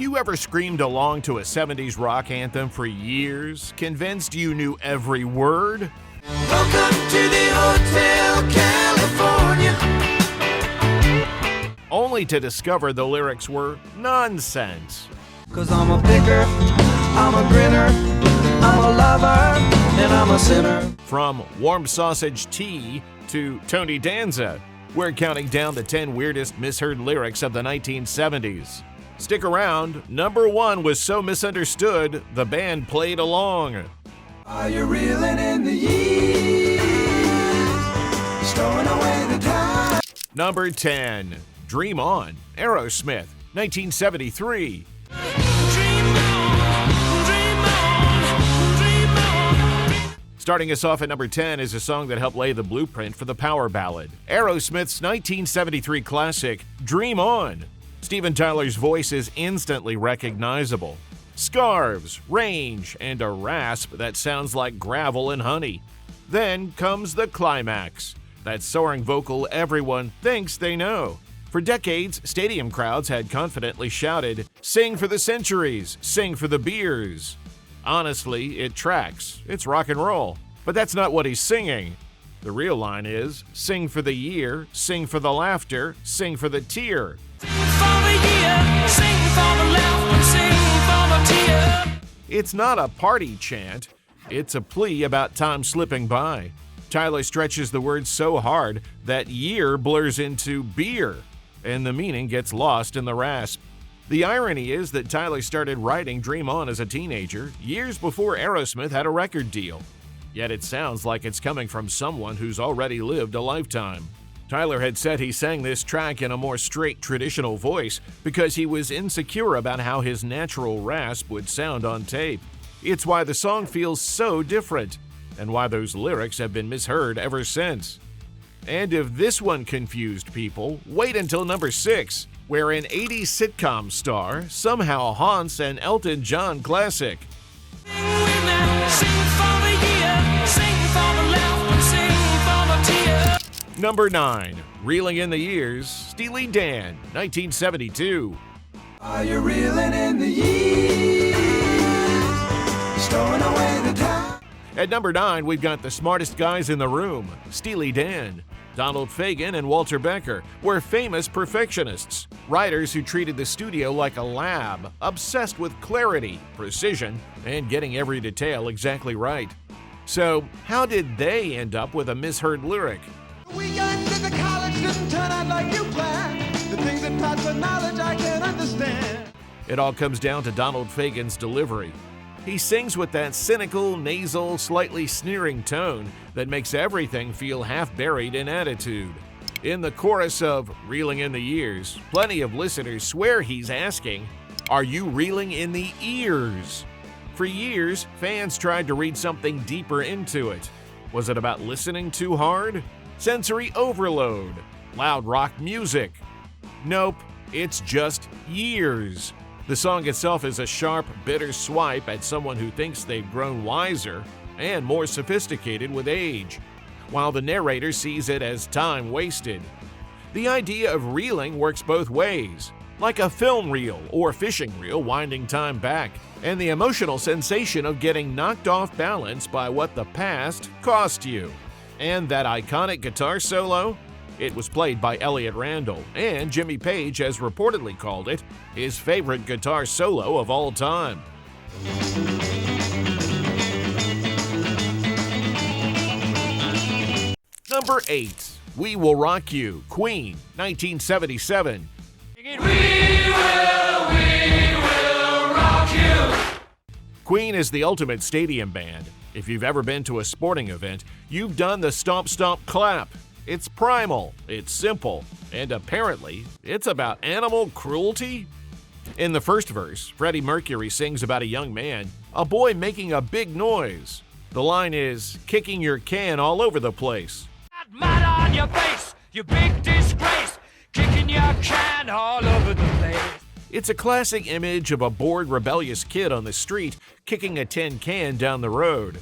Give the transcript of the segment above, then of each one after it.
you ever screamed along to a 70s rock anthem for years, convinced you knew every word? Welcome to the Hotel California. Only to discover the lyrics were nonsense. 'Cause I'm a picker, I'm a grinner, I'm a lover, and I'm a sinner. From Warm Sausage Tea to Tony Danza, we're counting down the 10 weirdest misheard lyrics of the 1970s. Stick around, number 1 was so misunderstood, the band played along. Are you reeling in the years, stowing away the time? Number 10, Dream On, Aerosmith, 1973. Starting us off at number 10 is a song that helped lay the blueprint for the power ballad, Aerosmith's 1973 classic, Dream On. Steven Tyler's voice is instantly recognizable. Scarves, range, and a rasp that sounds like gravel and honey. Then comes the climax, that soaring vocal everyone thinks they know. For decades, stadium crowds had confidently shouted, "Sing for the centuries, sing for the beers." Honestly, it tracks. It's rock and roll. But that's not what he's singing. The real line is, "Sing for the year, sing for the laughter, sing for the tear." It's not a party chant. It's a plea about time slipping by. Tyler stretches the words so hard that year blurs into beer, and the meaning gets lost in the rasp. The irony is that Tyler started writing Dream On as a teenager, years before Aerosmith had a record deal. Yet it sounds like it's coming from someone who's already lived a lifetime. Tyler had said he sang this track in a more straight, traditional voice because he was insecure about how his natural rasp would sound on tape. It's why the song feels so different, and why those lyrics have been misheard ever since. And if this one confused people, wait until number 6, where an 80s sitcom star somehow haunts an Elton John classic. Number 9, Reeling in the Years, Steely Dan, 1972. Are you reeling in the years, stowing away the time? At number 9, we've got the smartest guys in the room, Steely Dan. Donald Fagen and Walter Becker were famous perfectionists, writers who treated the studio like a lab, obsessed with clarity, precision, and getting every detail exactly right. So, how did they end up with a misheard lyric? We got to the college, didn't turn out like you planned. The things that taught for knowledge I can't understand. It all comes down to Donald Fagen's delivery. He sings with that cynical, nasal, slightly sneering tone that makes everything feel half buried in attitude. In the chorus of Reeling in the Years, plenty of listeners swear he's asking, "Are you reeling in the ears?" For years, fans tried to read something deeper into it. Was it about listening too hard? Sensory overload? Loud rock music? Nope, it's just years. The song itself is a sharp, bitter swipe at someone who thinks they've grown wiser and more sophisticated with age, while the narrator sees it as time wasted. The idea of reeling works both ways, like a film reel or fishing reel winding time back, and the emotional sensation of getting knocked off balance by what the past cost you. And that iconic guitar solo? It was played by Elliott Randall, and Jimmy Page has reportedly called it his favorite guitar solo of all time. Number 8, We Will Rock You, Queen, 1977. We will rock you. Queen is the ultimate stadium band. If you've ever been to a sporting event, you've done the stomp stomp clap. It's primal, it's simple, and apparently, it's about animal cruelty. In the first verse, Freddie Mercury sings about a young man, a boy making a big noise. The line is, "Kicking your can all over the place." Mud on your face, you big disgrace, kicking your can all over the place. It's a classic image of a bored, rebellious kid on the street kicking a tin can down the road.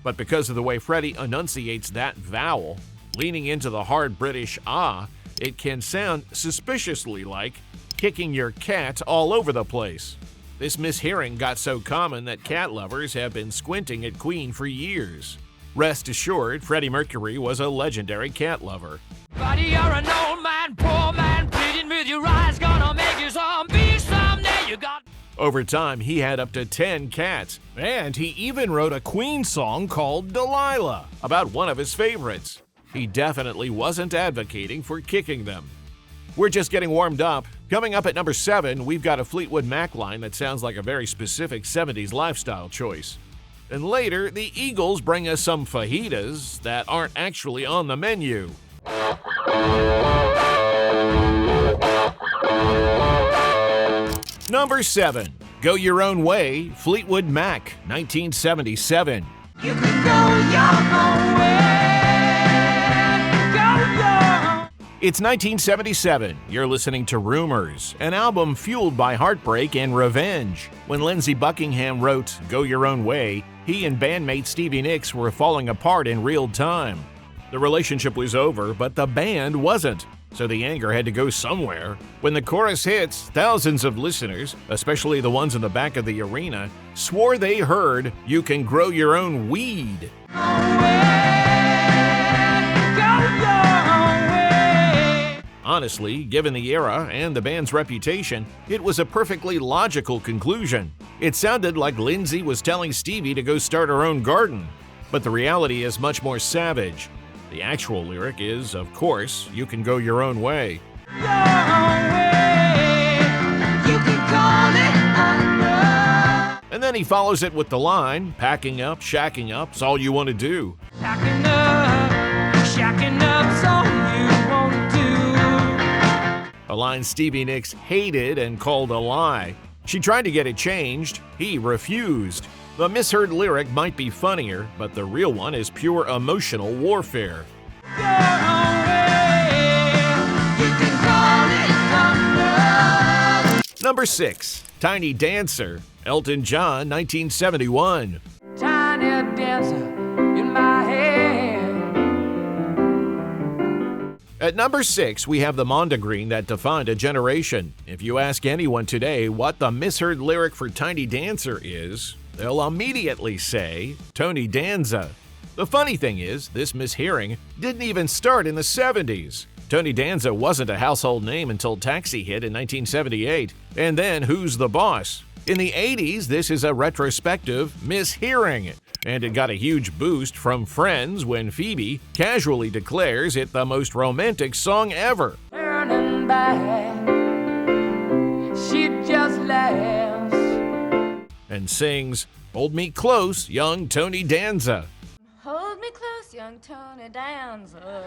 But because of the way Freddie enunciates that vowel, leaning into the hard British ah, it can sound suspiciously like kicking your cat all over the place. This mishearing got so common that cat lovers have been squinting at Queen for years. Rest assured, Freddie Mercury was a legendary cat lover. Buddy, you're an old man, poor man, pleading with your eyes, gonna make you zombie someday. You got. Over time, he had up to 10 cats, and he even wrote a Queen song called Delilah about one of his favorites. He definitely wasn't advocating for kicking them. We're just getting warmed up. Coming up at number 7, we've got a Fleetwood Mac line that sounds like a very specific 70s lifestyle choice. And later, the Eagles bring us some fajitas that aren't actually on the menu. Number 7, Go Your Own Way, Fleetwood Mac, 1977. You can go your own way. It's 1977. You're listening to Rumors, an album fueled by heartbreak and revenge. When Lindsey Buckingham wrote Go Your Own Way, he and bandmate Stevie Nicks were falling apart in real time. The relationship was over, but the band wasn't, so the anger had to go somewhere. When the chorus hits, thousands of listeners, especially the ones in the back of the arena, swore they heard You Can Grow Your Own Weed. Honestly, given the era and the band's reputation, it was a perfectly logical conclusion. It sounded like Lindsey was telling Stevie to go start her own garden. But the reality is much more savage. The actual lyric is, of course, You Can Go Your Own Way. And then he follows it with the line, Packing up, shacking up's all you want to do. Packing up, shacking up's all you want to do. A line Stevie Nicks hated and called a lie. She tried to get it changed. He refused. The misheard lyric might be funnier, but the real one is pure emotional warfare. Number 6, Tiny Dancer, Elton John, 1971. Tiny dancer in my head. At number 6, we have the mondegreen that defined a generation. If you ask anyone today what the misheard lyric for Tiny Dancer is, they'll immediately say Tony Danza. The funny thing is, this mishearing didn't even start in the 70s. Tony Danza wasn't a household name until Taxi hit in 1978, and then Who's the Boss? In the 80s, this is a retrospective mishearing, and it got a huge boost from Friends when Phoebe casually declares it the most romantic song ever. Turning back, she just laughs. And sings, Hold Me Close, Young Tony Danza. Hold me close, young Tony Danza.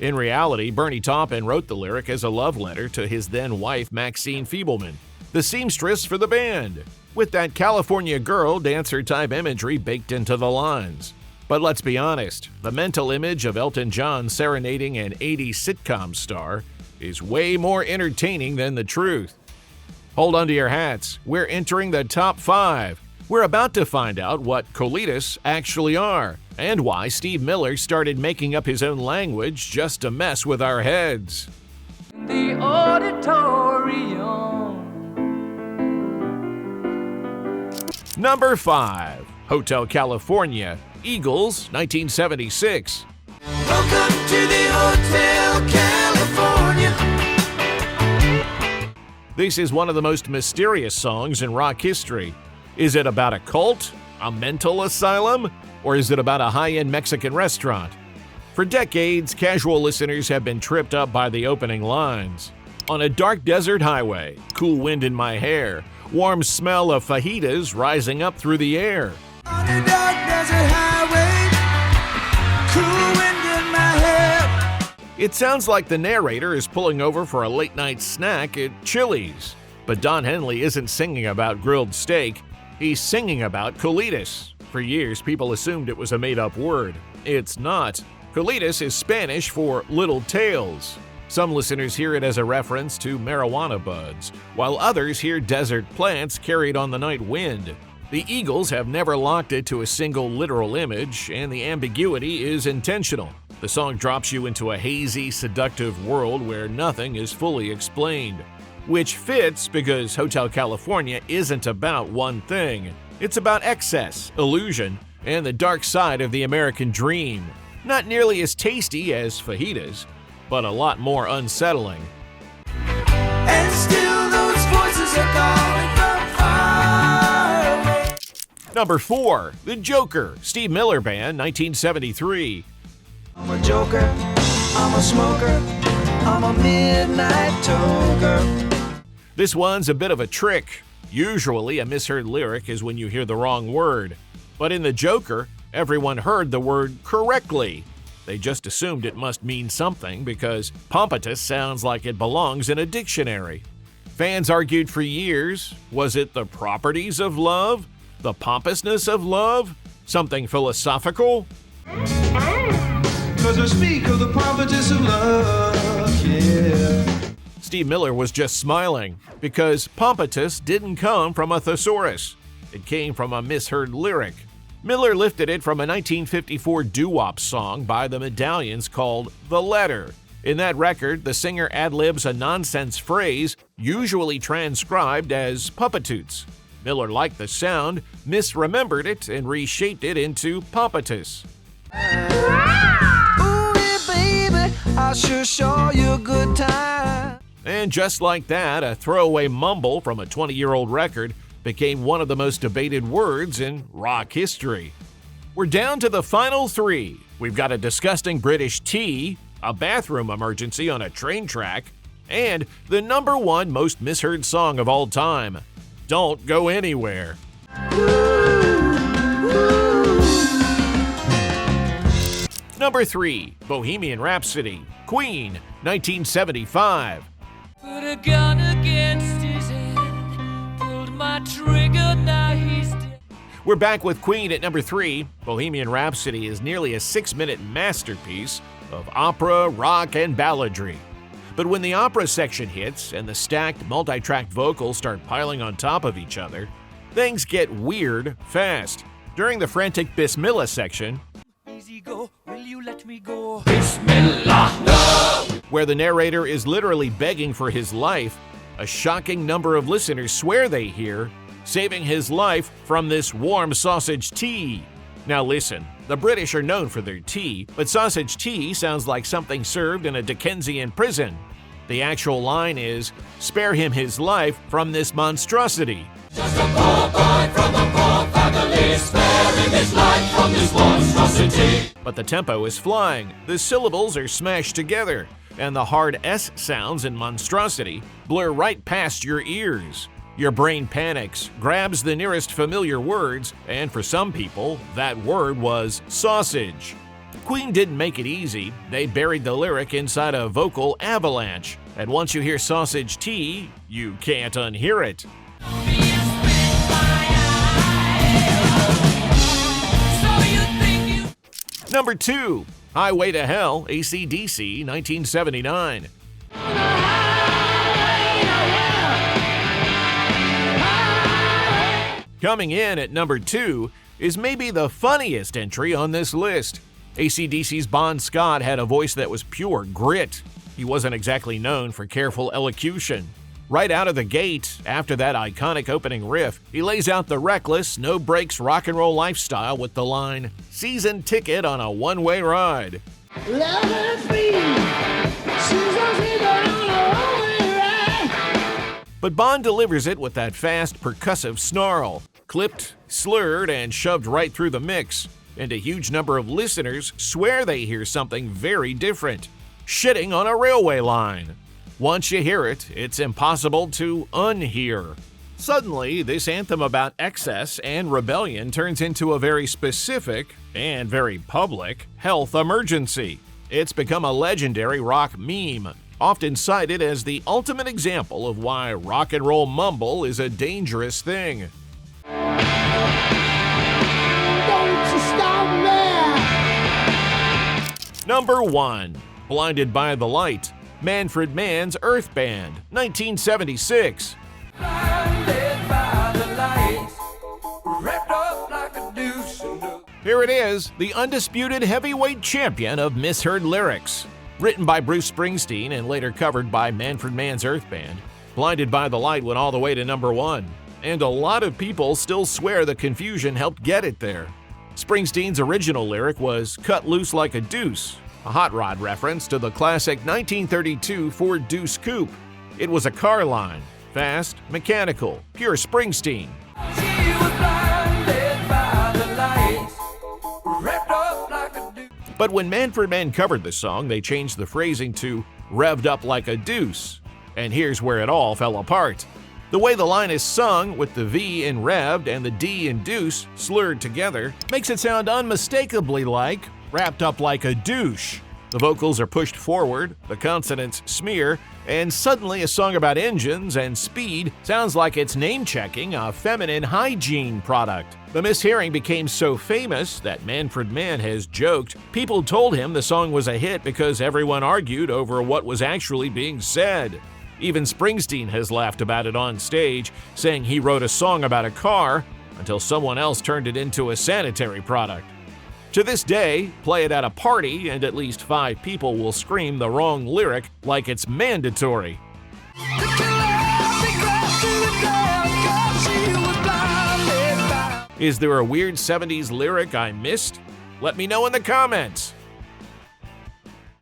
In reality, Bernie Taupin wrote the lyric as a love letter to his then-wife Maxine Feebleman, the seamstress for the band, with that California girl dancer-type imagery baked into the lines. But let's be honest, the mental image of Elton John serenading an 80s sitcom star is way more entertaining than the truth. Hold on to your hats, we're entering the top 5. We're about to find out what colitis actually are, and why Steve Miller started making up his own language just to mess with our heads. The auditorium. Number 5, Hotel California, Eagles, 1976. Welcome to the Hotel California. This is one of the most mysterious songs in rock history. Is it about a cult, a mental asylum, or is it about a high-end Mexican restaurant? For decades, casual listeners have been tripped up by the opening lines. On a dark desert highway, cool wind in my hair, warm smell of fajitas rising up through the air. On a dark desert highway, cool wind in my hair. It sounds like the narrator is pulling over for a late-night snack at Chili's. But Don Henley isn't singing about grilled steak, he's singing about colitis. For years, people assumed it was a made-up word. It's not. Colitis is Spanish for little tails. Some listeners hear it as a reference to marijuana buds, while others hear desert plants carried on the night wind. The Eagles have never locked it to a single literal image, and the ambiguity is intentional. The song drops you into a hazy, seductive world where nothing is fully explained. which fits because Hotel California isn't about one thing. It's about excess, illusion, and the dark side of the American dream. Not nearly as tasty as fajitas, but a lot more unsettling. And still those voices are calling from far away. Number 4, The Joker, Steve Miller Band, 1973. I'm a joker, I'm a smoker, I'm a midnight toker. This one's a bit of a trick. Usually, a misheard lyric is when you hear the wrong word. But in The Joker, everyone heard the word correctly. They just assumed it must mean something because pompatus sounds like it belongs in a dictionary. Fans argued for years, was it the properties of love? The pompousness of love? Something philosophical? Cause I speak of the pompatus of love, yeah. Steve Miller was just smiling because pompatus didn't come from a thesaurus. It came from a misheard lyric. Miller lifted it from a 1954 doo-wop song by the Medallions called The Letter. In that record, the singer ad-libs a nonsense phrase, usually transcribed as puppetoots. Miller liked the sound, misremembered it, and reshaped it into pompatus. Ooh, yeah, baby, I'll sure show you a good time. And just like that, a throwaway mumble from a 20-year-old record became one of the most debated words in rock history. We're down to the final 3. We've got a disgusting British tea, a bathroom emergency on a train track, and the number 1 most misheard song of all time, Don't Go Anywhere. Number 3, Bohemian Rhapsody, Queen, 1975. Put a gun against his head, pulled my trigger, now he's dead. We're back with Queen at number 3. Bohemian Rhapsody is nearly a 6-minute masterpiece of opera, rock, and balladry. But when the opera section hits and the stacked multi-track vocals start piling on top of each other, things get weird fast. During the frantic Bismillah section, Easy go, will you let me go? Bismillah, no! where the narrator is literally begging for his life, a shocking number of listeners swear they hear, saving his life from this warm sausage tea. Now listen, the British are known for their tea, but sausage tea sounds like something served in a Dickensian prison. The actual line is, spare him his life from this monstrosity. Just a poor boy from a poor family, sparing his life from this monstrosity. But the tempo is flying, the syllables are smashed together, and the hard S sounds in monstrosity blur right past your ears. Your brain panics, grabs the nearest familiar words, and for some people, that word was sausage. Queen didn't make it easy. They buried the lyric inside a vocal avalanche, and once you hear sausage tea, you can't unhear it. Number 2, Highway to Hell, AC/DC, 1979. Coming in at number 2 is maybe the funniest entry on this list. AC/DC's Bon Scott had a voice that was pure grit. He wasn't exactly known for careful elocution. Right out of the gate, after that iconic opening riff, he lays out the reckless, no-brakes rock and roll lifestyle with the line, "Season ticket on a one-way ride." Love and speed, seasons even on a one-way ride. But Bond delivers it with that fast, percussive snarl, clipped, slurred, and shoved right through the mix, and a huge number of listeners swear they hear something very different, shitting on a railway line. Once you hear it, it's impossible to unhear. Suddenly, this anthem about excess and rebellion turns into a very specific and very public health emergency. It's become a legendary rock meme, often cited as the ultimate example of why rock and roll mumble is a dangerous thing. Don't you stop there. Number 1, Blinded by the Light, Manfred Mann's Earth Band, 1976. Blinded by the light, wrapped up like a noose in the... Here it is, the undisputed heavyweight champion of misheard lyrics. Written by Bruce Springsteen and later covered by Manfred Mann's Earth Band, Blinded by the Light went all the way to number 1, and a lot of people still swear the confusion helped get it there. Springsteen's original lyric was "cut loose like a deuce," a hot rod reference to the classic 1932 Ford Deuce Coupe. It was a car line, fast, mechanical, pure Springsteen. She was blinded by the lights, wrapped up like a dude. But when Manfred Men covered the song, they changed the phrasing to "revved up like a deuce," and here's where it all fell apart. The way the line is sung, with the V in revved and the D in deuce slurred together, makes it sound unmistakably like "wrapped up like a douche." The vocals are pushed forward, the consonants smear, and suddenly a song about engines and speed sounds like it's name-checking a feminine hygiene product. The mishearing became so famous that Manfred Mann has joked people told him the song was a hit because everyone argued over what was actually being said. Even Springsteen has laughed about it on stage, saying he wrote a song about a car until someone else turned it into a sanitary product. To this day, play it at a party and at least 5 people will scream the wrong lyric like it's mandatory. Is there a weird 70s lyric I missed? Let me know in the comments.